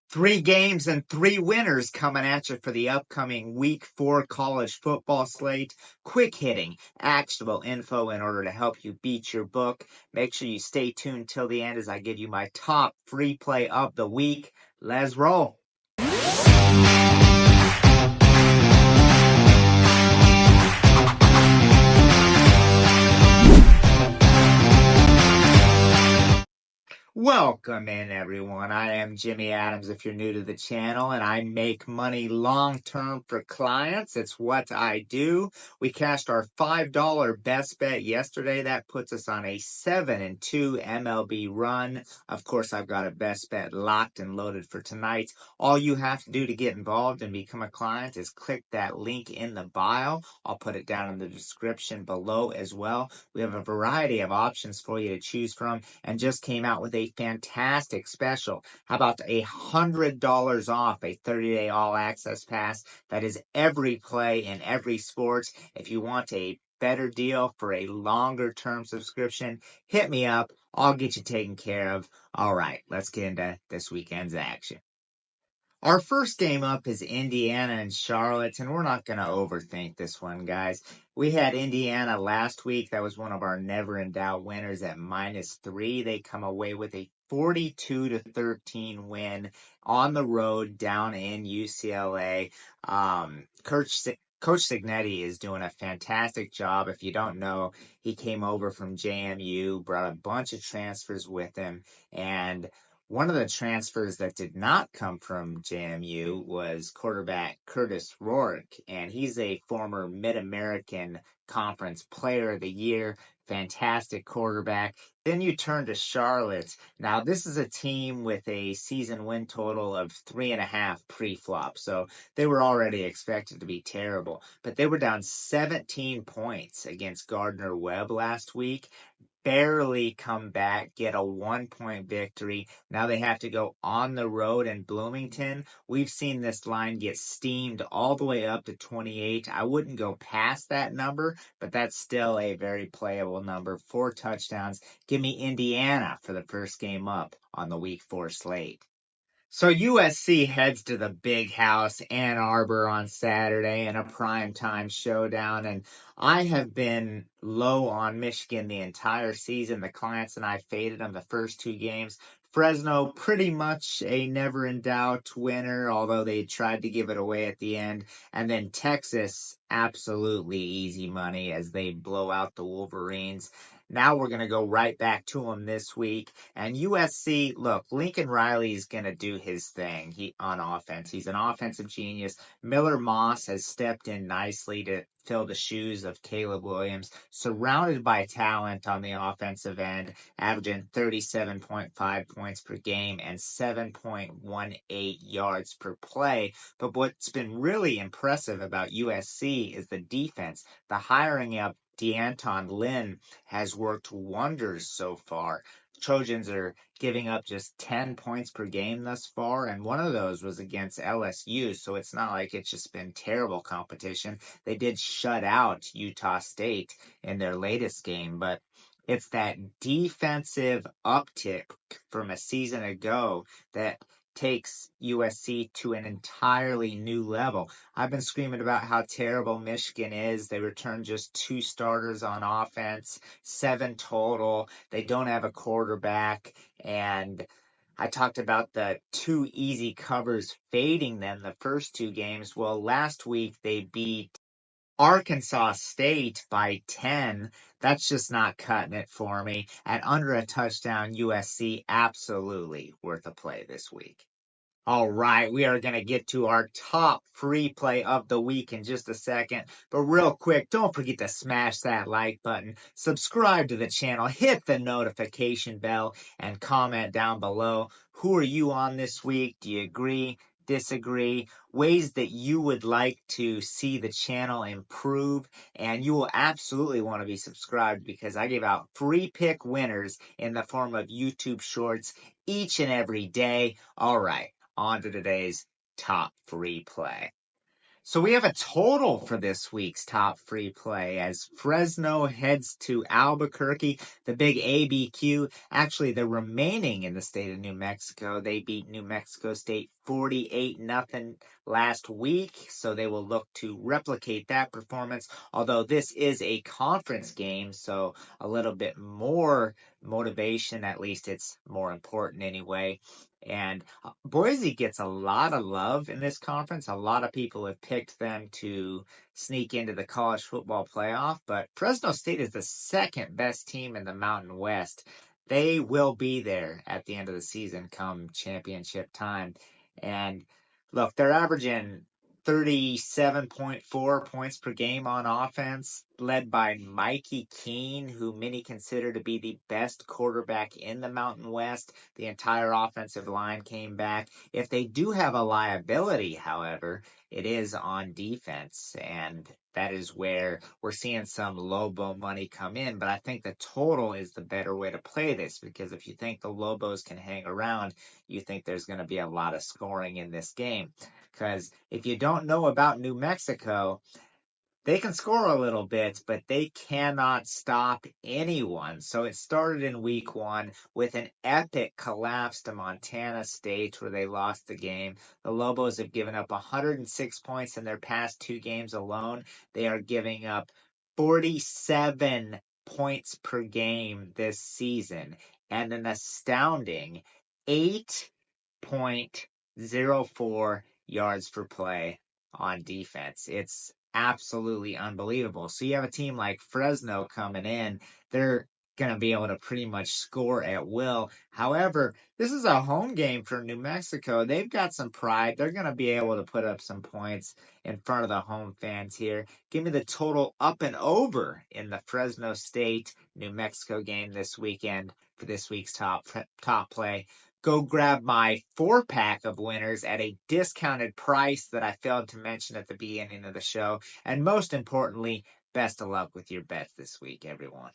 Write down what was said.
Three games and three winners coming at you for the upcoming Week 4 college football slate. Quick hitting, actionable info in order to help you beat your book. Make sure you stay tuned till the end as I give you my top free play of the week. Let's roll. Welcome in, everyone. I am Jimmy Adams if you're new to the channel, and I make money long-term for clients. It's what I do. We cashed our $5 best bet yesterday. That puts us on a 7-2 MLB run. Of course, I've got a best bet locked and loaded for tonight. All you have to do to get involved and become a client is click that link in the bio. I'll put it down in the description below as well. We have a variety of options for you to choose from and just came out with a fantastic special. How about $100 off a 30-day all-access pass? That is every play in every sport. If you want a better deal for a longer-term subscription, hit me up. I'll get you taken care of. All right, let's get into this weekend's action. Our first game up is Indiana and Charlotte, and we're not going to overthink this one, guys. We had Indiana last week. That was one of our never in doubt winners at -3. They come away with a 42-13 win on the road down in UCLA. Coach Signetti is doing a fantastic job. If you don't know, he came over from JMU, brought a bunch of transfers with him, and one of the transfers that did not come from JMU was quarterback Curtis Rourke, and he's a former Mid-American Conference Player of the Year, fantastic quarterback. Then you turn to Charlotte. Now, this is a team with a season win total of 3.5 pre-flop, so they were already expected to be terrible. But they were down 17 points against Gardner-Webb last week. Barely come back, get a 1-point victory. Now they have to go on the road in Bloomington. We've seen this line get steamed all the way up to 28. I wouldn't go past that number, but that's still a very playable number. 4 touchdowns. Give me Indiana for the first game up on the Week 4 slate. So USC heads to the Big House, Ann Arbor, on Saturday in a primetime showdown. And I have been low on Michigan the entire season. The clients and I faded them the first 2 games. Fresno, pretty much a never-in-doubt winner, although they tried to give it away at the end. And then Texas, absolutely easy money as they blow out the Wolverines. Now we're going to go right back to them this week. And USC, look, Lincoln Riley is going to do his thing on offense. He's an offensive genius. Miller Moss has stepped in nicely to fill the shoes of Caleb Williams, surrounded by talent on the offensive end, averaging 37.5 points per game and 7.18 yards per play. But what's been really impressive about USC is the defense. The hiring of D'Anton Lynn has worked wonders so far. Trojans are giving up just 10 points per game thus far, and one of those was against LSU, so it's not like it's just been terrible competition. They did shut out Utah State in their latest game, but it's that defensive uptick from a season ago that takes USC to an entirely new level. I've been screaming about how terrible Michigan is. They returned just 2 starters on offense, 7 total. They don't have a quarterback, and I talked about the 2 easy covers fading them the first 2 games. Well, last week they beat Arkansas State by 10. That's just not cutting it for me. At under a touchdown, USC absolutely worth a play this week. All right, we are going to get to our top free play of the week in just a second. But real quick, don't forget to smash that like button, subscribe to the channel, hit the notification bell, and comment down below. Who are you on this week? Do you agree? Disagree? Ways that you would like to see the channel improve, and you will absolutely want to be subscribed because I give out free pick winners in the form of YouTube shorts each and every day. All right, on to today's top free play. So we have a total for this week's top free play as Fresno heads to Albuquerque, the big ABQ. Actually, they're remaining in the state of New Mexico. They beat New Mexico State 48-0 last week, so they will look to replicate that performance. Although this is a conference game, so a little bit more motivation, at least it's more important anyway. And Boise gets a lot of love in this conference. A lot of people have picked them to sneak into the college football playoff, but Fresno State is the second best team in the Mountain West. They will be there at the end of the season come championship time. And look, they're averaging 37.4 points per game on offense, led by Mikey Keene, who many consider to be the best quarterback in the Mountain West. The entire offensive line came back. If they do have a liability, however, it is on defense, and that is where we're seeing some Lobo money come in. But I think the total is the better way to play this, because if you think the Lobos can hang around, you think there's going to be a lot of scoring in this game. Because if you don't know about New Mexico, they can score a little bit, but they cannot stop anyone. So it started in week 1 with an epic collapse to Montana State where they lost the game. The Lobos have given up 106 points in their past 2 games alone. They are giving up 47 points per game this season and an astounding 8.04 yards per play on defense. It's absolutely unbelievable. So you have a team like Fresno coming in, they're going to be able to pretty much score at will. However, this is a home game for New Mexico. They've got some pride. They're going to be able to put up some points in front of the home fans here. Give me the total up and over in the Fresno State New Mexico game this weekend for this week's top play. Go grab my 4-pack of winners at a discounted price that I failed to mention at the beginning of the show. And most importantly, best of luck with your bets this week, everyone.